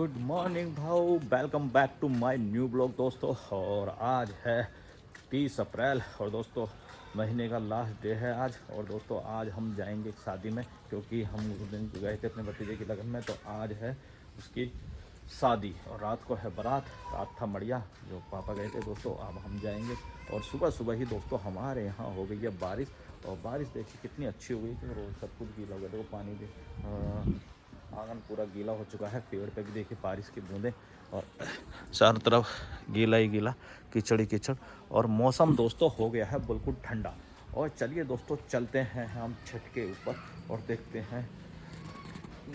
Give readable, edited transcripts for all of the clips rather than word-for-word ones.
Good morning भाऊ, welcome back to my new blog दोस्तों। और आज है 30 अप्रैल और दोस्तों महीने का लास्ट डे है आज। और दोस्तों आज हम जाएंगे शादी में, क्योंकि हम उस दिन गए थे अपने भतीजे की लगन में। तो आज है उसकी शादी और रात को है बारात। रात था मड़िया जो पापा गए थे दोस्तों। अब हम जाएंगे और सुबह सुबह ही दोस्तों हमारे यहाँ हो गई है बारिश। और बारिश देखिए कितनी अच्छी हो गई कि रोड सब कुछ गीला हो गया। देखो पानी भी आंगन पूरा गीला हो चुका है। पेड़ पे भी देखिए बारिश की बूंदें और चारों तरफ गीला ही गीला, कीचड़ ही कीचड़। और मौसम दोस्तों हो गया है बिल्कुल ठंडा। और चलिए दोस्तों चलते हैं हम छत के ऊपर और देखते हैं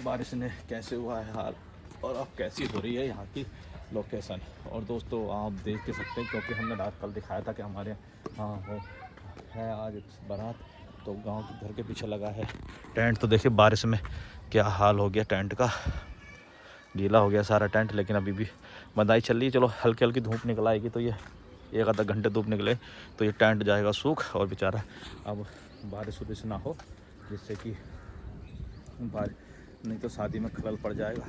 बारिश ने कैसे हुआ है हाल और अब कैसी हो रही है यहाँ की लोकेशन। और दोस्तों आप देख के सकते हैं, क्योंकि हमने रात कल दिखाया था कि हमारे यहाँ हो है आज बारात। तो गांव के घर के पीछे लगा है टेंट। तो देखिए बारिश में क्या हाल हो गया, टेंट का गीला हो गया सारा टेंट। लेकिन अभी भी बंदाई चल रही है। चलो हल्की हल्की धूप निकल आएगी तो ये एक आधा घंटे धूप निकले तो ये टेंट जाएगा सूख। और बेचारा अब बारिश उरिश ना हो, जिससे कि बारिश नहीं तो शादी में खलल पड़ जाएगा।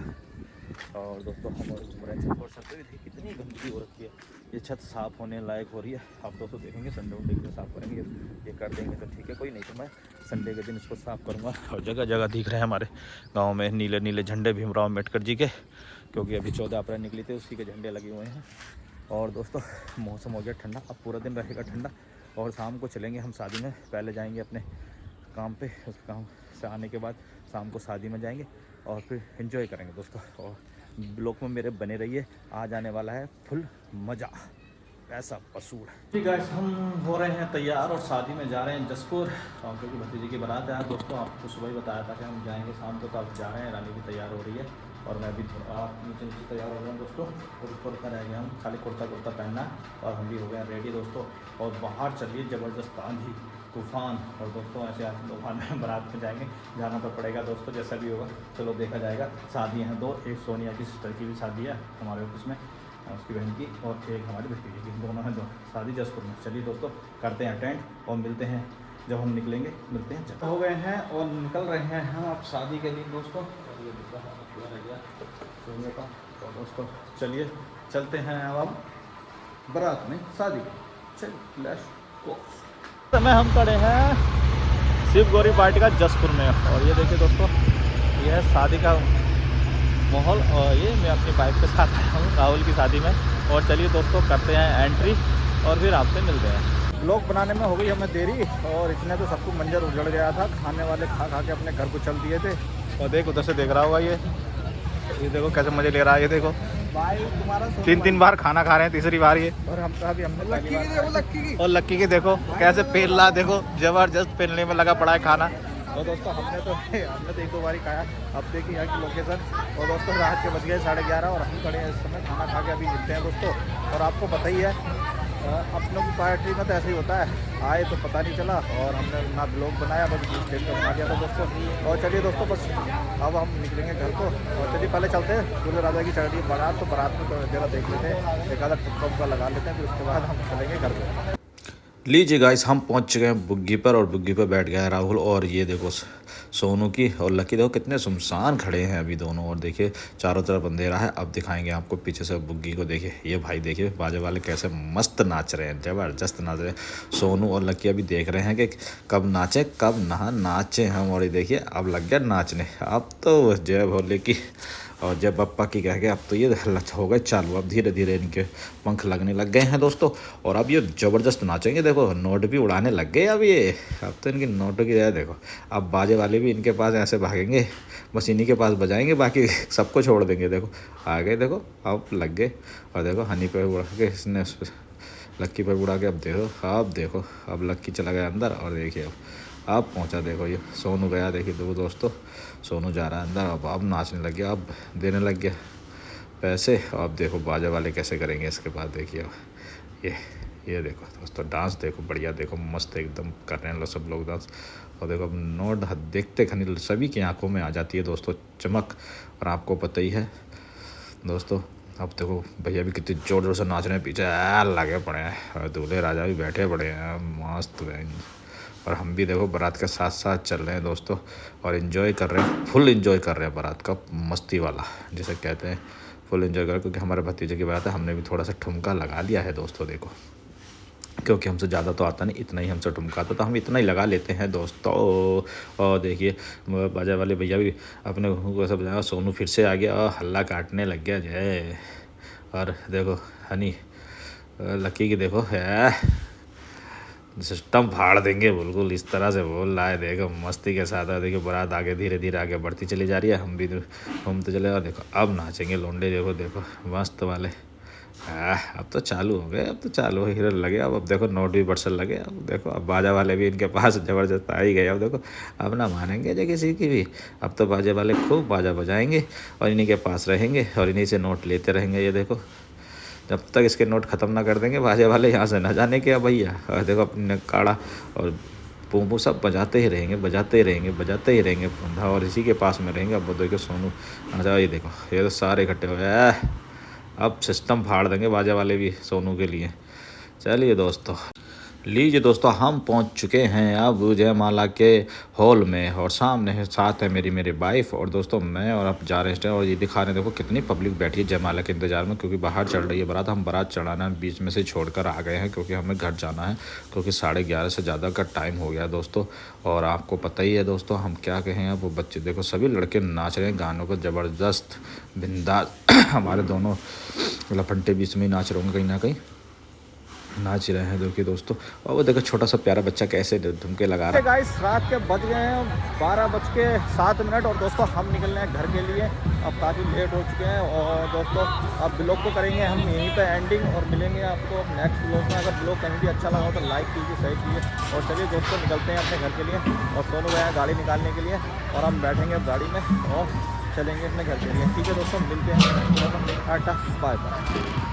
और दोस्तों हम और घूम रहे हैं छत पर। छत पे भी कितनी गंदगी हो रखी है। ये छत साफ़ होने लायक हो रही है। आप दोस्तों देखेंगे संडे वनडे के दिन साफ़ करेंगे, ये कर देंगे तो ठीक है, कोई नहीं तो मैं संडे के दिन इसको साफ़ करूँगा। और जगह जगह दिख रहे हैं हमारे गाँव में नीले नीले झंडे भीमराव अम्बेडकर जी के, क्योंकि अभी 14 अप्रैल निकली थी, उसी के झंडे लगे हुए हैं। और दोस्तों मौसम हो गया ठंडा, अब पूरा दिन रहेगा ठंडा। और शाम को चलेंगे हम शादी में। पहले जाएंगे अपने काम पे, उस काम से आने के बाद शाम को शादी में जाएंगे और फिर एंजॉय करेंगे दोस्तों। और ब्लॉग में मेरे बने रहिए, आज आने वाला है फुल मज़ा, ऐसा पसूड़। ठीक है, हम हो रहे हैं तैयार और शादी में जा रहे हैं जसपुर, क्योंकि भतीजे की बारात है दोस्तों। आपको सुबह ही बताया था कि हम जाएंगे शाम को, तो आप जा रहे हैं। रानी भी तैयार हो रही है और मैं भी आप नीचे नीचे तैयार हो गया हूँ दोस्तों। और ऊपर का रह गया हम, खाली कुर्ता कुर्ता पहनना है और हम भी हो गए रेडी दोस्तों। और बाहर चलिए ज़बरदस्त आंधी तूफ़ान। और दोस्तों ऐसे आज तूफान में बारात में जाएंगे, जाना तो पड़ेगा दोस्तों, जैसा भी होगा चलो देखा जाएगा। शादी हैं दो, एक सोनिया की सिस्टर की भी शादी है हमारे ऑफिस में, उसकी बहन की, और एक हमारी भतीजी की, दोनों हैं दो शादी जसपुर में। चलिए दोस्तों करते हैं अटेंड और मिलते हैं जब हम निकलेंगे। मिलते हैं जब हो गए हैं और निकल रहे हैं हम अब शादी के लिए दोस्तों। और ये रह गया सोनिया का। तो दोस्तों चलिए चलते हैं अब बारात में शादी में। चलिए लेट्स गो। समय हम खड़े हैं शिव गौरी पार्टी का जसपुर में। और ये देखिए दोस्तों ये है शादी का माहौल। और ये मैं अपनी बाइक के साथ आया हूँ राहुल की शादी में। और चलिए दोस्तों करते हैं एंट्री और फिर आपसे मिलते हैं। ब्लॉग बनाने में हो गई हमें देरी और इतने तो सबको मंजर उजड़ गया था। खाने वाले खा खा के अपने घर को चल दिए थे। और देख उधर से देख रहा होगा ये देखो कैसे मज़े ले रहा है। ये देखो भाई तुम्हारा 3 बार खाना खा रहे हैं, तीसरी बार ये। और हम तो अभी हमने लक्की की देखो कैसे पेल रहा, देखो जबरदस्त पेलने में लगा पड़ा है खाना। और दोस्तों हमने तो 1-2 बार ही खाया। अब देखिए यहाँ की लोकेशन। और दोस्तों रात के बज गए 11:30 और हम खड़े हैं इस समय खाना खा के अभी निकलते हैं दोस्तों। और आपको पता ही है अपनों की पार्टी में तो ऐसे ही होता है, आए तो पता नहीं चला और हमने ना ब्लॉग बनाया, बस स्टेज पर बना दिया था दोस्तों। और चलिए दोस्तों बस अब हम निकलेंगे घर को। और चलिए पहले चलते हैं दूल्हे राजा की चढ़ रही है बारात, तो बारात में तो जरा देख लेते हैं, एक आधा टुक्का लगा लेते हैं, फिर उसके बाद हम चलेंगे घर को। लीजिए गाइस हम पहुंच चुके हैं बुग्गी पर और बुग्गी पर बैठ गया है राहुल। और ये देखो सोनू की और लकी देखो कितने सुनसान खड़े हैं अभी दोनों। और देखिए चारों तरफ अंधेरा है। अब दिखाएंगे आपको पीछे से बुग्गी को। देखिए ये भाई देखिए बाजे वाले कैसे मस्त नाच रहे हैं, ज़बरदस्त नाच रहे हैं। सोनू और लकी अभी देख रहे हैं कि कब नाचे कब ना नाचे हम। और ये देखिए अब लग गया नाचने। अब तो जय भोले की और जय बप्पा की कह के अब तो ये हो गए चालू। अब धीरे धीरे इनके पंख लगने लग गए हैं दोस्तों। और अब ये ज़बरदस्त नाचेंगे। देखो नोट भी उड़ाने लग गए अब ये। अब तो इनकी नोटों की है देखो। अब बाजे वाले भी इनके पास ऐसे भागेंगे, बस इन्हीं के पास बजाएंगे, बाकी सबको छोड़ देंगे। देखो आ गए, देखो अब लग गए। और देखो हनी पे उड़ा के इसने लक्की पर उड़ा के अब देखो अब लक्की चला गया अंदर। और देखिए अब पहुंचा, देखो ये सोनू गया। देखिए दो दोस्तों सोनू जा रहा है अंदर। अब नाचने लग गया, अब देने लग गया पैसे। अब देखो बाजा वाले कैसे करेंगे इसके बाद। देखिए अब ये देखो दोस्तों डांस देखो बढ़िया, देखो मस्त एकदम कर रहे हैं सब लोग डांस। और देखो अब नोट देखते खनी सभी की आंखों में आ जाती है दोस्तों चमक। और आपको पता ही है दोस्तों अब देखो भैया भी कितने ज़ोर ज़ोर से नाच रहे हैं, पीछे लगे पड़े हैं। और दूल्हे राजा भी बैठे पड़े हैं मस्त। और हम भी देखो बारात के साथ साथ चल रहे हैं दोस्तों और इन्जॉय कर रहे हैं, फुल इन्जॉय कर रहे हैं बारात का, मस्ती वाला जिसे कहते हैं फुल एंजॉय करा, क्योंकि हमारे भतीजे की बात है, हमने भी थोड़ा सा ठुमका लगा लिया है दोस्तों। देखो क्योंकि हमसे ज़्यादा तो आता नहीं, इतना ही हमसे ठुमका आता, तो हम इतना ही लगा लेते हैं दोस्तों। और देखिए बाजा वाले भैया भी अपने को सब बजाया, सोनू फिर से आ गया और हल्ला काटने लग गया जय। और देखो हनी लकी की देखो है सिस्टम फाड़ देंगे बिल्कुल, इस तरह से बोल रहा है। देखो मस्ती के साथ है। देखो बारात आगे धीरे धीरे आगे बढ़ती चली जा रही है, हम भी घूमते चले। और देखो अब नाचेंगे लोंडे, देखो देखो मस्त वाले। अब तो चालू हो गए, अब तो चालू हो हिरन लगे। अब देखो नोट भी बरसन लगे। अब देखो अब बाजा वाले भी इनके पास ज़बरदस्त आ ही गए। अब देखो अब ना मानेंगे जो किसी की भी। अब तो बाजे वाले खूब बाजा बजाएंगे और इन्हीं के पास रहेंगे और इन्हीं से नोट लेते रहेंगे। ये देखो जब तक इसके नोट ख़त्म ना कर देंगे बाजे वाले, यहाँ से ना जाने के भैया। और देखो अपने काड़ा और पूंपू सब बजाते ही रहेंगे, बजाते ही रहेंगे, बजाते ही रहेंगे पंधा, और इसी के पास में रहेंगे। अब देखो सोनू अच्छा, ये देखो ये तो सारे इकट्ठे हो गए। अब सिस्टम फाड़ देंगे बाजा वाले भी सोनू के लिए। चलिए दोस्तों, लीजिए दोस्तों, हम पहुंच चुके हैं अब जयमाला के हॉल में, और सामने है साथ है मेरी वाइफ और दोस्तों मैं, और अब जा रहे हैं। और ये दिखा रहे हैं देखो कितनी पब्लिक बैठी है जयमाला के इंतज़ार में, क्योंकि बाहर चल रही है बारात। हम बारात चढ़ाना बीच में से छोड़कर आ गए हैं, क्योंकि हमें घर जाना है, क्योंकि 11:30 से ज़्यादा का टाइम हो गया दोस्तों। और आपको पता ही है दोस्तों हम क्या कहें। अब वो बच्चे देखो सभी लड़के नाच रहे हैं गानों पर ज़बरदस्त बिंदास। हमारे दोनों लफंटे बीच में ही नाच रहे होंगे, कहीं ना कहीं नाच रहे हैं देखिए दोस्तों। और वो देखो छोटा सा प्यारा बच्चा कैसे धुमके लगा रहा है। गाइस रात के बज गए हैं 12:07 और दोस्तों हम निकल रहे हैं घर के लिए। अब काफ़ी लेट हो चुके हैं और दोस्तों अब ब्लॉग को करेंगे हम यहीं पे एंडिंग, और मिलेंगे आपको नेक्स्ट ब्लॉग में। अगर ब्लॉग कहीं भी अच्छा लगा हो तो लाइक कीजिए, शेयर कीजिए। और चलिए दोस्तों निकलते हैं अपने घर के लिए, और सोनू गया गाड़ी निकालने के लिए, और हम बैठेंगे गाड़ी में और चलेंगे अपने घर के लिए। ठीक है दोस्तों, मिलते हैं। Tata bye bye.